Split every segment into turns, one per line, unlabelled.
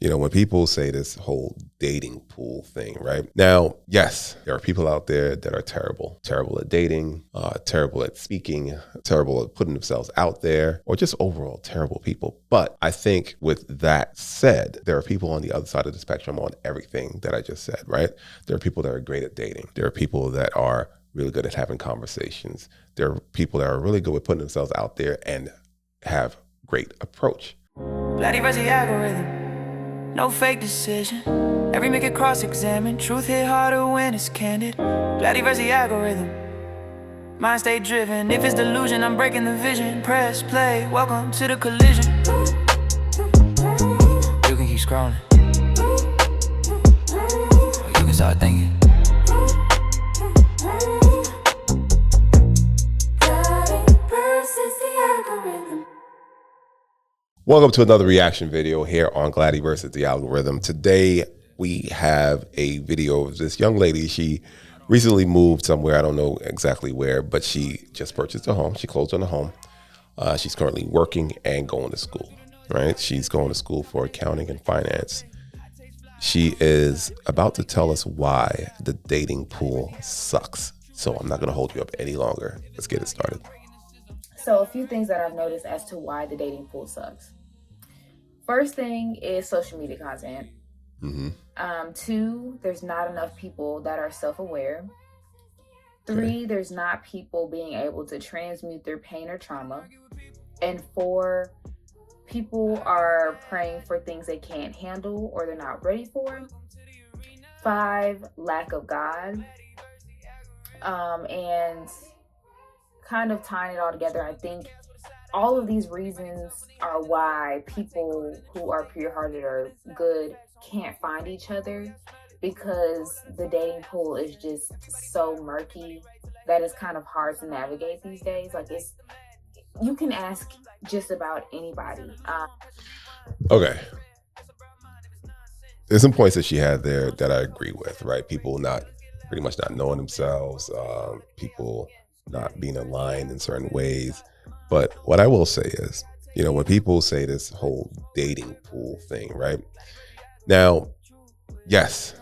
When people say this whole dating pool thing, right? Now, yes, there are people out there that are terrible at dating, terrible at speaking, terrible at putting themselves out there, or just overall terrible people. But I think with that said, there are people on the other side of the spectrum on everything that I just said, right? There are people that are great at dating. There are people that are really good at having conversations. There are people that are really good at putting themselves out there and have great approach.
Gladi versus the algorithm. No fake decision. Every make it cross-examine. Truth hit harder when it's candid. Gladi versus the algorithm. Mind stay driven. If it's delusion, I'm breaking the vision. Press play. Welcome to the collision. You can keep scrolling. Or you can start thinking.
Gladi versus the algorithm.
Welcome to another reaction video here on Gladi versus the algorithm. Today, we have a video of this young lady. She recently moved somewhere. I don't know exactly where, but she just purchased a home. She closed on a home. She's currently working and going to school, right? She's going to school for accounting and finance. She is about to tell us why the dating pool sucks. So I'm not going to hold you up any longer. Let's get it started.
So a few things that I've noticed as to why the dating pool sucks. First thing is social media content. Two, there's not enough people that are self-aware. Three, there's not people being able to transmute their pain or trauma. And four, people are praying for things they can't handle or they're not ready for. Five, lack of God. And kind of tying it all together, I think all of these reasons are why people who are pure-hearted or good can't find each other, because the dating pool is just so murky that it's kind of hard to navigate these days. Like, you can ask just about anybody.
Okay. There's some points that she had there that I agree with, right? People pretty much not knowing themselves, people not being aligned in certain ways. But what I will say is, when people say this whole dating pool thing, right? Now, yes,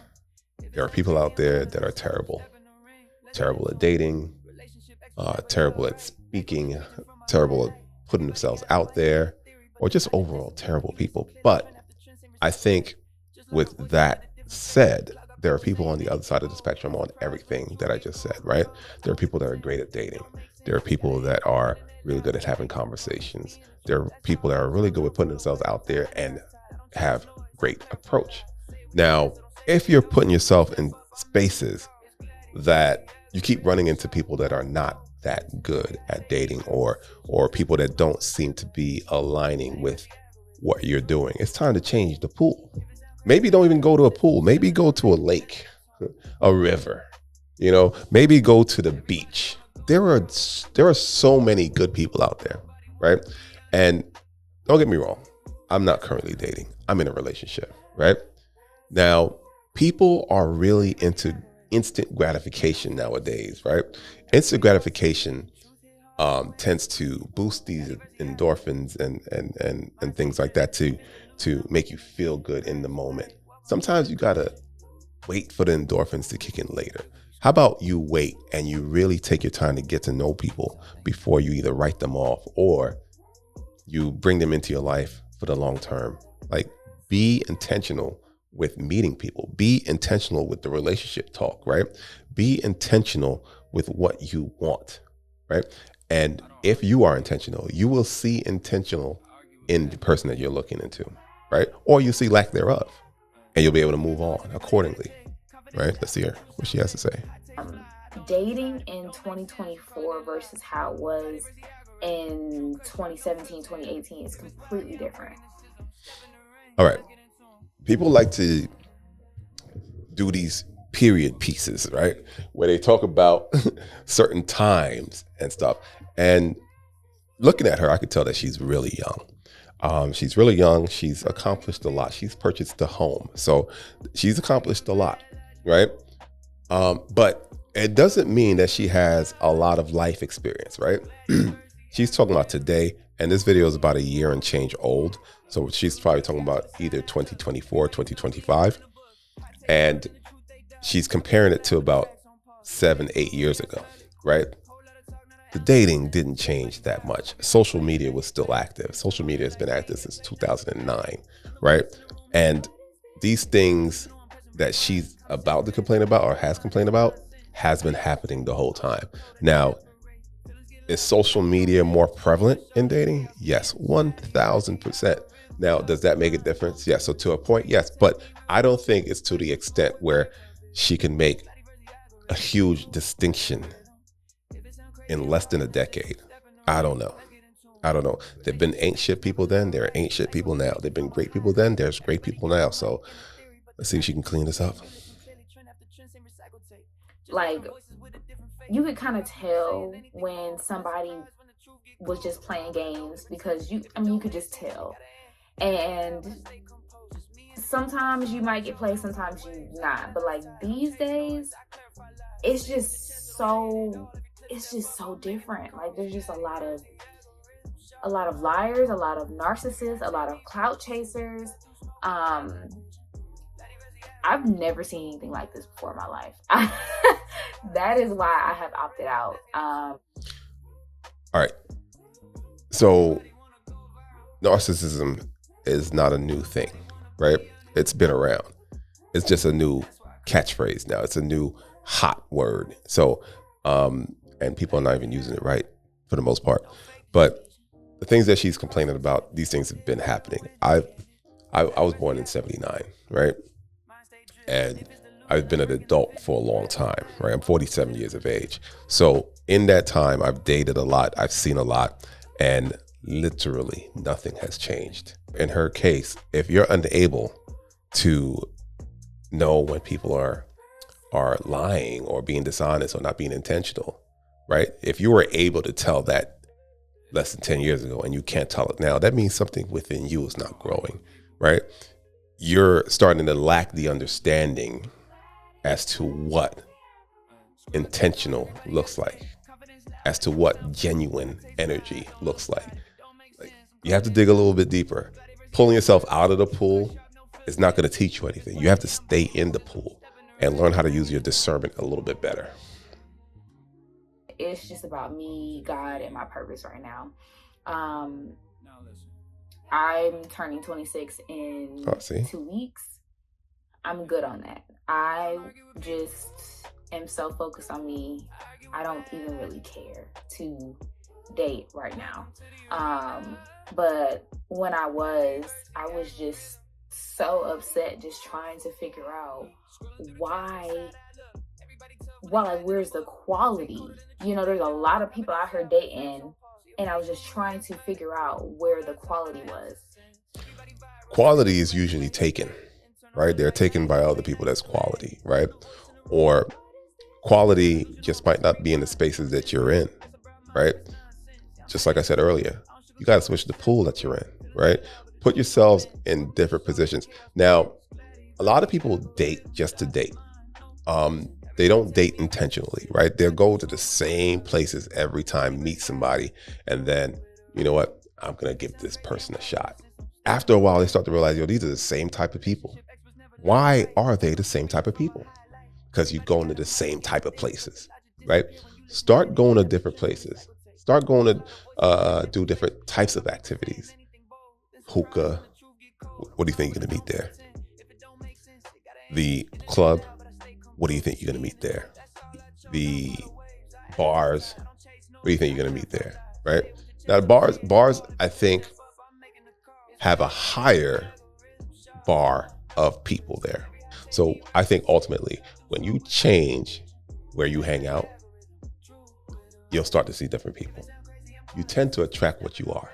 there are people out there that are terrible at dating, terrible at speaking, terrible at putting themselves out there, or just overall terrible people. But I think with that said, there are people on the other side of the spectrum on everything that I just said, right? There are people that are great at dating. There are people that are really good at having conversations. There are people that are really good at putting themselves out there and have great approach. Now, if you're putting yourself in spaces that you keep running into people that are not that good at dating, or people that don't seem to be aligning with what you're doing, it's time to change the pool. Maybe don't even go to a pool. Maybe go to a lake, a river, maybe go to the beach. There are so many good people out there, right? And don't get me wrong, I'm not currently dating. I'm in a relationship, right? Now, people are really into instant gratification nowadays, right? Instant gratification tends to boost these endorphins and things like that to make you feel good in the moment. Sometimes you gotta wait for the endorphins to kick in later. How about you wait and you really take your time to get to know people before you either write them off or you bring them into your life for the long term? Like, be intentional with meeting people. Be intentional with the relationship talk, right? Be intentional with what you want, right? And if you are intentional, you will see intentional in the person that you're looking into, right? Or you see lack thereof, and you'll be able to move on accordingly, right? Let's hear what she has to say.
Dating in 2024 versus how it was in 2017, 2018 is completely different.
All right. People like to do these period pieces, right? Where they talk about certain times and stuff. And looking at her, I could tell that she's really young. She's really young. She's accomplished a lot. She's purchased a home. So she's accomplished a lot, right? But it doesn't mean that she has a lot of life experience, right? She's talking about today And this video is about a year and change old. So she's probably talking about either 2024, 2025. And she's comparing it to about 7-8 years ago, right? The dating didn't change that much. Social media was still active. Social media has been active since 2009, right? And these things that she's about to complain about or has complained about has been happening the whole time. Now, is social media more prevalent in dating? Yes, 1000%. Now, does that make a difference? Yes. So to a point, yes. But I don't think it's to the extent where she can make a huge distinction in less than a decade. I don't know. There've been ain't shit people then, there ain't shit people now. There've been great people then, there's great people now. So let's see if she can clean this up.
Like, you could kind of tell when somebody was just playing games because you could just tell. And sometimes you might get played, sometimes you not. But like these days, it's just so different. Like there's just a lot of liars, a lot of narcissists, a lot of clout chasers. I've never seen anything like this before in my life. That is why I have opted out.
All right. So narcissism is not a new thing, right? It's been around. It's just a new catchphrase now. It's a new hot word. So, and people are not even using it right for the most part. But the things that she's complaining about, these things have been happening. I was born in 79, right? And I've been an adult for a long time, right? I'm 47 years of age. So in that time, I've dated a lot. I've seen a lot. And literally nothing has changed. In her case, if you're unable to know when people are lying or being dishonest or not being intentional, right? If you were able to tell that less than 10 years ago and you can't tell it now, that means something within you is not growing, right? You're starting to lack the understanding as to what intentional looks like, as to what genuine energy looks like. You have to dig a little bit deeper. Pulling yourself out of the pool is not going to teach you anything. You have to stay in the pool and learn how to use your discernment a little bit better.
It's just about me, God, and my purpose right now. I'm turning 26 in 2 weeks. I'm good on that. I just am so focused on me. I don't even really care to date right now. But when I was just so upset, just trying to figure out why, like, where's the quality? You know, there's a lot of people out here dating, and I was just trying to figure out where the quality was.
Quality is usually taken, right? They're taken by other people that's quality, right? Or quality just might not be in the spaces that you're in, right? Just like I said earlier, you got to switch the pool that you're in, right? Put yourselves in different positions. Now, a lot of people date just to date. They don't date intentionally, right? They'll go to the same places every time, meet somebody, and then, you know what? I'm going to give this person a shot. After a while, they start to realize, these are the same type of people. Why are they the same type of people? Because you go into the same type of places, right? Start going to different places. Start going to do different types of activities. Hookah. What do you think you're going to meet there? The club. What do you think you're going to meet there? The bars. What do you think you're going to meet there? Right? Now, bars, I think, have a higher bar of people there. So I think ultimately, when you change where you hang out, you'll start to see different people. You tend to attract what you are.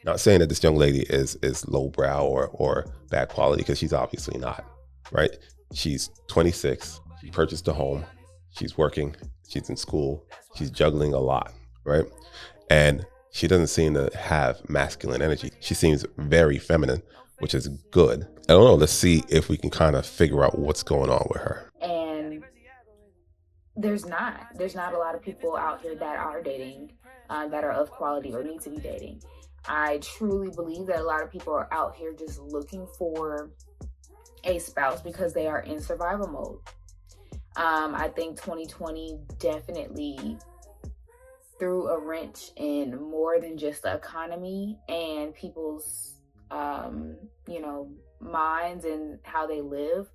Not saying that this young lady is lowbrow or bad quality, because she's obviously not, right? She's 26. She purchased a home. She's working. She's in school. She's juggling a lot, right? And she doesn't seem to have masculine energy. She seems very feminine, which is good. I don't know. Let's see if we can kind of figure out what's going on with her.
And there's not a lot of people out here that are dating, that are of quality or need to be dating. I truly believe that a lot of people are out here just looking for a spouse because they are in survival mode. I think 2020 definitely threw a wrench in more than just the economy and people's, you know, minds and how they live.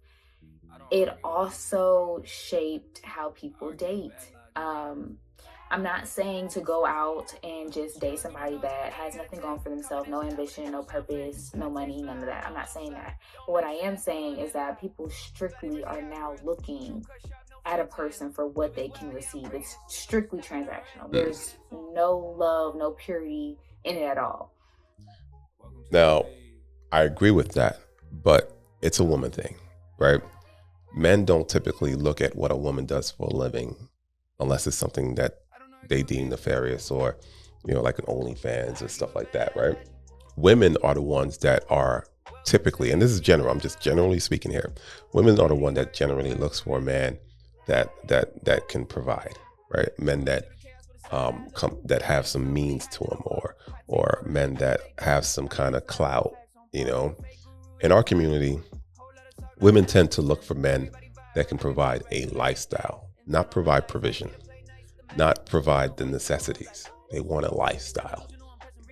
It also shaped how people date. Um, I'm not saying to go out and just date somebody that has nothing going for themselves, no ambition, no purpose, no money, none of that. I'm not saying that. But what I am saying is that people strictly are now looking at a person for what they can receive. It's strictly transactional.
Mm.
There's no love, no purity in it at all.
Now, I agree with that, but it's a woman thing, right? Men don't typically look at what a woman does for a living unless it's something that they deem nefarious or, like an OnlyFans and stuff like that, right? Women are the ones that are typically, and this is general, I'm just generally speaking here, women are the one that generally looks for a man that can provide, right? Men that that have some means to them, or men that have some kind of clout. In our community, women tend to look for men that can provide a lifestyle, not provide provision, not provide the necessities. They want a lifestyle.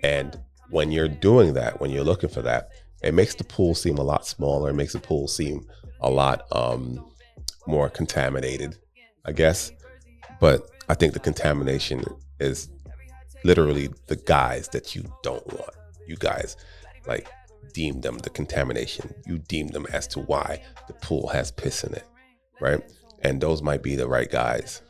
And when you're doing that, when you're looking for that, it makes the pool seem a lot smaller. It makes the pool seem a lot more contaminated, I guess. But I think the contamination is literally the guys that you don't want. You guys like deem them the contamination. You deem them as to why the pool has piss in it, right? And those might be the right guys,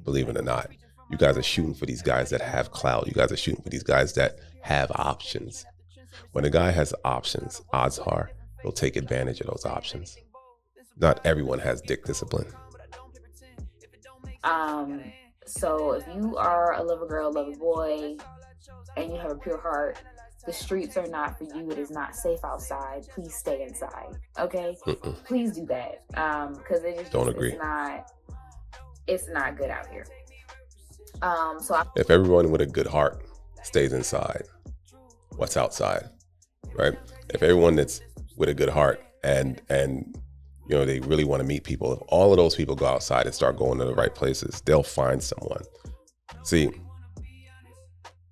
believe it or not. You guys are shooting for these guys that have clout. You guys are shooting for these guys that have options. When a guy has options, odds are he'll take advantage of those options. Not everyone has dick discipline.
So if you are a lover girl, lover boy, and you have a pure heart, the streets are not for you. It is not safe outside. Please stay inside. Okay?
Mm-mm.
Please do that. Because
Don't agree.
It's not good out here.
If everyone with a good heart stays inside, what's outside, right? If everyone that's with a good heart and they really want to meet people, if all of those people go outside and start going to the right places, they'll find someone. See,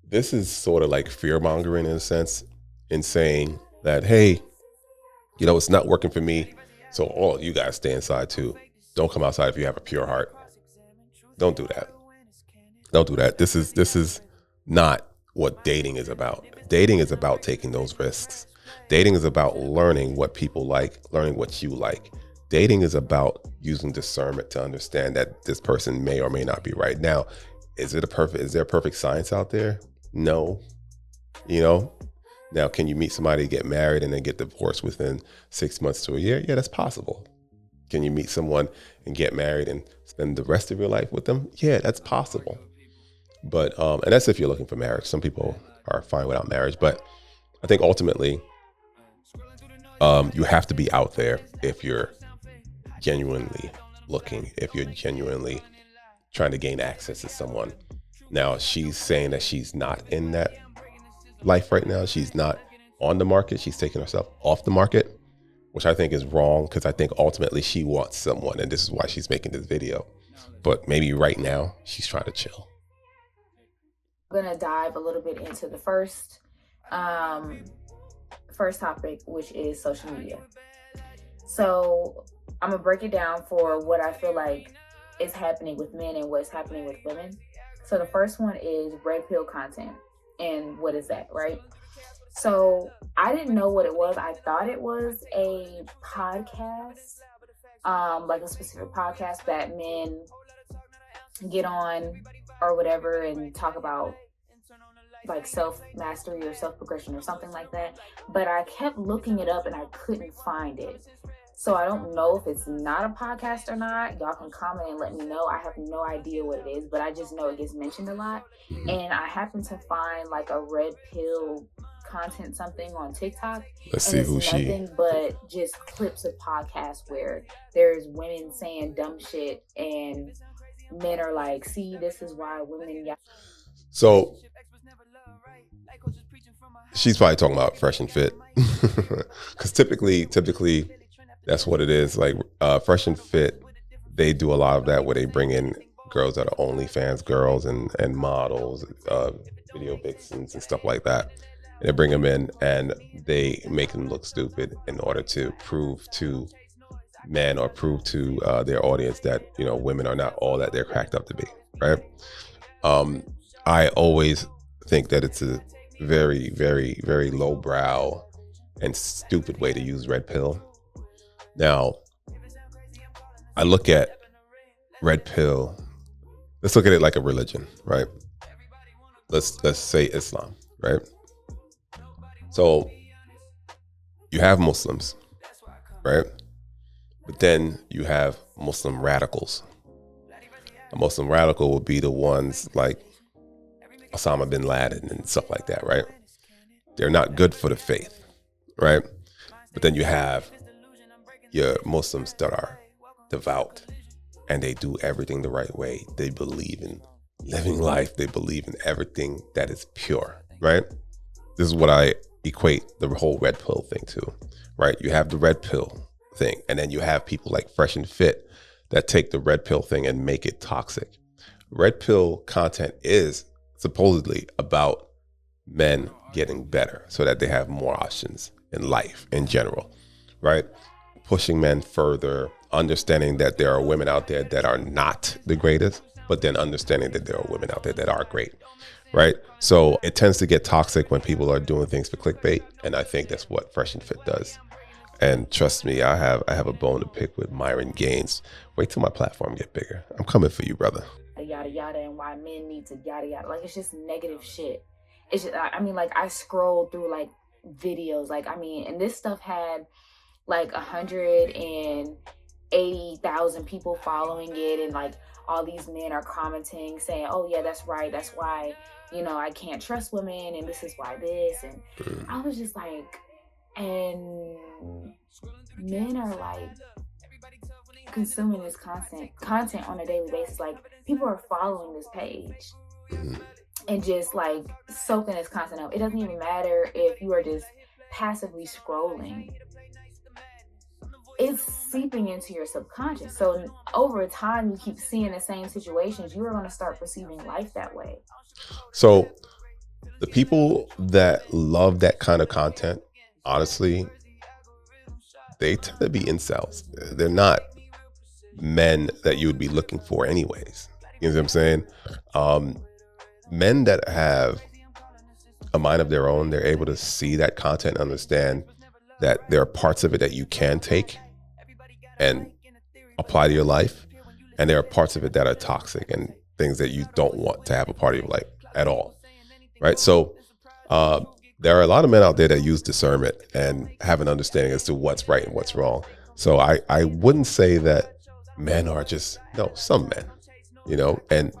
this is sort of like fear mongering in a sense, in saying that, hey, it's not working for me, so all you guys stay inside too. Don't come outside if you have a pure heart. Don't do that. Don't do that. This is not what dating is about. Dating is about taking those risks. Dating is about learning what people like, learning what you like. Dating is about using discernment to understand that this person may or may not be right. Now, is there a perfect science out there? No. Now, can you meet somebody, get married, and then get divorced within 6 months to a year? Yeah, that's possible. Can you meet someone and get married and spend the rest of your life with them? Yeah, that's possible. But and that's if you're looking for marriage. Some people are fine without marriage, but I think ultimately you have to be out there if you're genuinely looking, if you're genuinely trying to gain access to someone. Now, she's saying that she's not in that life right now. She's not on the market. She's taking herself off the market, which I think is wrong, because I think ultimately she wants someone, and this is why she's making this video. But maybe right now she's trying to chill.
I'm gonna dive a little bit into the first topic, which is social media. So I'm gonna break it down for what I feel like is happening with men and what's happening with women. So the first one is red pill content. And what is that, right? So I didn't know what it was. I thought it was a podcast, like a specific podcast that men get on or whatever and talk about like self-mastery or self-progression or something like that. But I kept looking it up and I couldn't find it. So I don't know if it's not a podcast or not. Y'all can comment and let me know. I have no idea what it is, but I just know it gets mentioned a lot.
Mm-hmm.
And I happen to find like a red pill content something on TikTok.
Let's see who she.
Nothing but just clips of podcasts where there's women saying dumb shit and men are like, "See, this is why women."
So She's probably talking about Fresh and Fit, because typically that's what it is. Like Fresh and Fit, they do a lot of that where they bring in girls that are OnlyFans girls and models, video vixens and stuff like that. And they bring them in and they make them look stupid in order to prove to men or prove to their audience that women are not all that they're cracked up to be. Right. I always think that it's a very, very, very lowbrow and stupid way to use red pill. Now, I look at red pill. Let's look at it like a religion, right? Let's say Islam, right? So you have Muslims, right? But then you have Muslim radicals. A Muslim radical would be the ones like Osama bin Laden and stuff like that, right? They're not good for the faith, right? But then you have your Muslims that are devout and they do everything the right way. They believe in living life. They believe in everything that is pure, right? This is what I equate the whole red pill thing to, right? You have the red pill thing, and then you have people like Fresh and Fit that take the red pill thing and make it toxic. Red pill content is supposedly about men getting better so that they have more options in life in general, right? Pushing men further, understanding that there are women out there that are not the greatest, but then understanding that there are women out there that are great, right? So it tends to get toxic when people are doing things for clickbait, and I think that's what Fresh and Fit does. And trust me, I have a bone to pick with Myron Gaines. Wait till my platform get bigger. I'm coming for you, brother.
Yada yada, and why men need to yada yada. Like, it's just negative shit. It's just, I mean, like, I scrolled through like videos, like, I mean, and this stuff had like 180,000 people following it, and like all these men are commenting saying, oh yeah, that's right, that's why, I can't trust women, and this is why this. And I was just like, and men are like consuming this content on a daily basis. Like, people are following this page and just like soaking this content up. It doesn't even matter if you are just passively scrolling. It's seeping into your subconscious. So over time, you keep seeing the same situations, you are going to start perceiving life that way.
So the people that love that kind of content, honestly, they tend to be incels. They're not men that you would be looking for anyways. You know what I'm saying? Men that have a mind of their own, they're able to see that content, understand that there are parts of it that you can take and apply to your life, and there are parts of it that are toxic and things that you don't want to have a part of your life at all, right? So there are a lot of men out there that use discernment and have an understanding as to what's right and what's wrong. So I wouldn't say that men are just, no, some men, and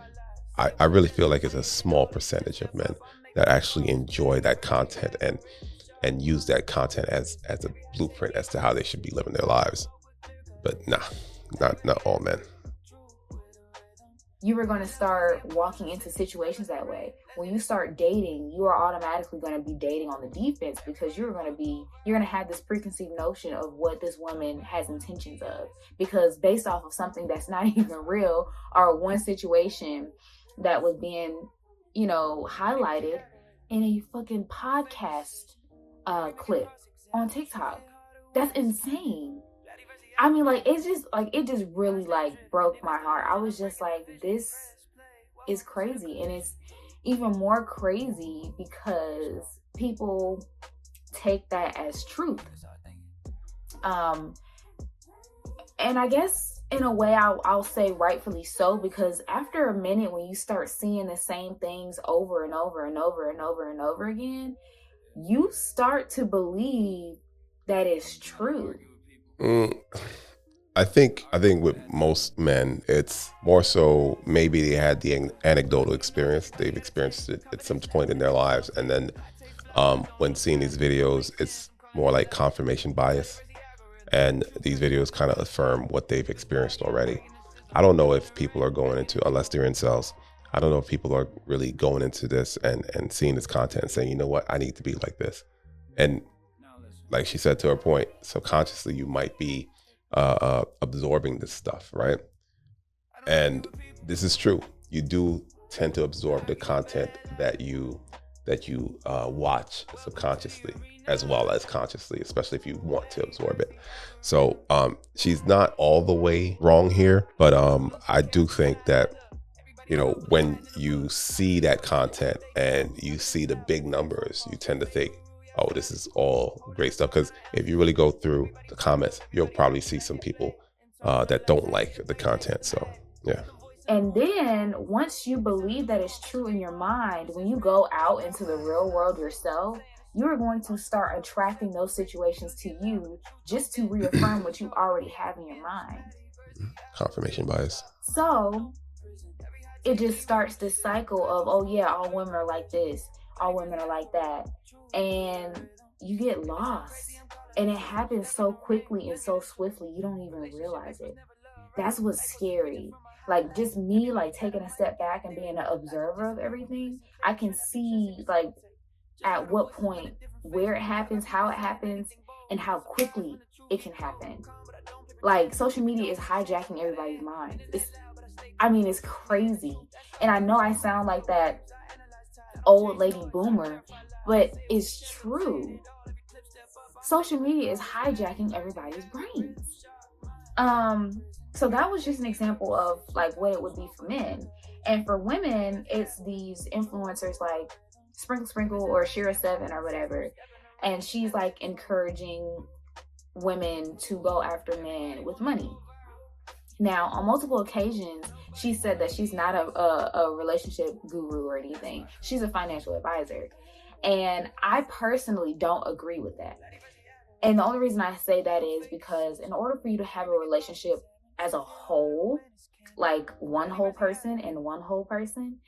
I really feel like it's a small percentage of men that actually enjoy that content and use that content as a blueprint as to how they should be living their lives. But nah, not all men.
You were going to start walking into situations that way. When you start dating, you are automatically going to be dating on the defense, because you're going to have this preconceived notion of what this woman has intentions of, because based off of something that's not even real, or one situation that was being, highlighted in a fucking podcast clip on TikTok. That's insane. I mean, like, it just really like broke my heart. I was just like, this is crazy. And it's even more crazy because people take that as truth. And I guess in a way I'll say rightfully so, because after a minute, when you start seeing the same things over and over and over and over and over again, you start to believe that it's true.
I think with most men, it's more so maybe they had the anecdotal experience. They've experienced it at some point in their lives. And then when seeing these videos, it's more like confirmation bias. And these videos kind of affirm what they've experienced already. I don't know if people are going into, unless they're incels, I don't know if people are really going into this and seeing this content and saying, you know what, I need to be like this. And like she said, to her point, subconsciously you might be absorbing this stuff, right? And this is true. You do tend to absorb the content that you watch subconsciously as well as consciously, especially if you want to absorb it. So she's not all the way wrong here, but I do think that, you know, when you see that content and you see the big numbers, you tend to think, oh, this is all great stuff. Because if you really go through the comments, you'll probably see some people that don't like the content. So, yeah.
And then once you believe that it's true in your mind, when you go out into the real world yourself, you're going to start attracting those situations to you just to reaffirm what you already have in your mind.
Confirmation bias.
So it just starts this cycle of, oh yeah, all women are like this, all women are like that. And you get lost. And it happens so quickly and so swiftly, you don't even realize it. That's what's scary. Like just me, like taking a step back and being an observer of everything, I can see like at what point, where it happens, how it happens, and how quickly it can happen. Like social media is hijacking everybody's mind. It's crazy. And I know I sound like that old lady boomer, but it's true. Social media is hijacking everybody's brains. So that was just an example of like what it would be for men. And for women, it's these influencers like Sprinkle Sprinkle or Shira7 or whatever. And she's like encouraging women to go after men with money. Now, on multiple occasions, she said that she's not a relationship guru or anything. She's a financial advisor. And I personally don't agree with that. And the only reason I say that is because in order for you to have a relationship as a whole, like one whole person and one whole person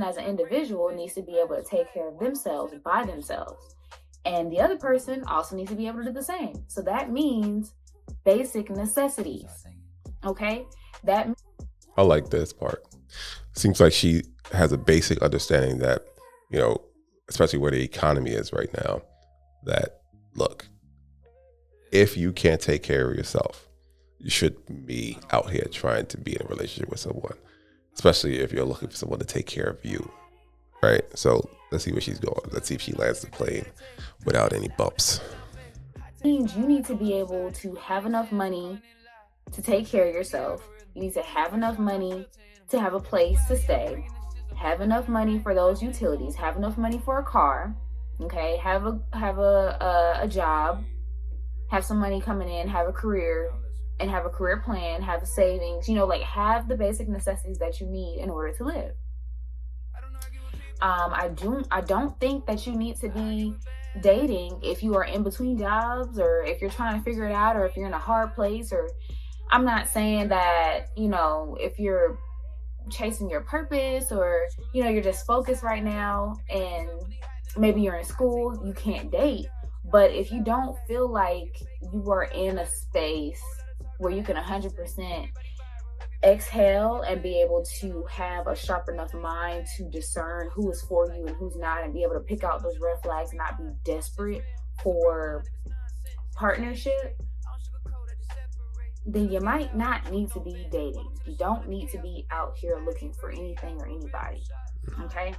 as an individual needs to be able to take care of themselves by themselves. And the other person also needs to be able to do the same. So that means basic necessities. Okay?
I like this part. Seems like she has a basic understanding that, you know, especially where the economy is right now, that look, if you can't take care of yourself, you should be out here trying to be in a relationship with someone, especially if you're looking for someone to take care of you, right? So let's see where she's going. Let's see if she lands the plane without any bumps.
Means you need to be able to have enough money to take care of yourself. You need to have enough money to have a place to stay, have enough money for those utilities, have enough money for a car, okay, have a job, have some money coming in, have a career, and have a career plan, have savings, you know, like have the basic necessities that you need in order to live. I don't think that you need to be dating if you are in between jobs or if you're trying to figure it out or if you're in a hard place. Or I'm not saying that, you know, if you're chasing your purpose or, you know, you're just focused right now and maybe you're in school, you can't date. But if you don't feel like you are in a space where you can 100% exhale and be able to have a sharp enough mind to discern who is for you and who's not, and be able to pick out those red flags and not be desperate for partnership, then you might not need to be dating. You don't need to be out here looking for anything or anybody. Okay?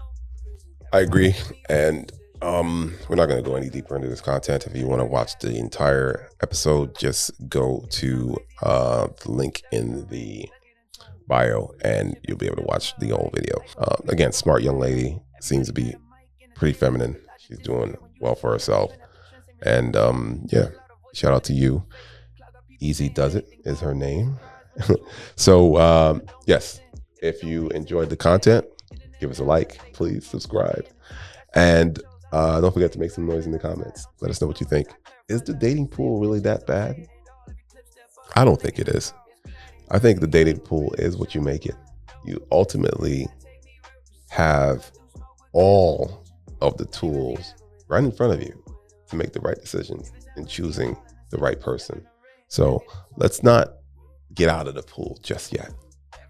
I agree. And we're not going to go any deeper into this content. If you want to watch the entire episode, just go to the link in the bio and you'll be able to watch the whole video. Again, smart young lady, seems to be pretty feminine. She's doing well for herself. And yeah, shout out to you. Easy Does It is her name. So yes, if you enjoyed the content, give us a like, please subscribe. And don't forget to make some noise in the comments. Let us know what you think. Is the dating pool really that bad? I don't think it is. I think the dating pool is what you make it. You ultimately have all of the tools right in front of you to make the right decisions in choosing the right person. So let's not get out of the pool just yet.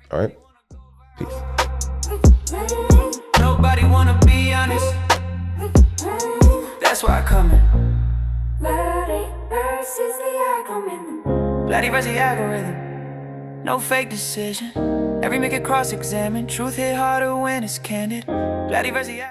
All right? Peace.
Nobody wanna be honest. That's why I come in.
Gladi versus the algorithm.
Gladi versus the algorithm. No fake decision. Every make it cross-examined. Truth hit harder when it's candid. Gladi versus the algorithm.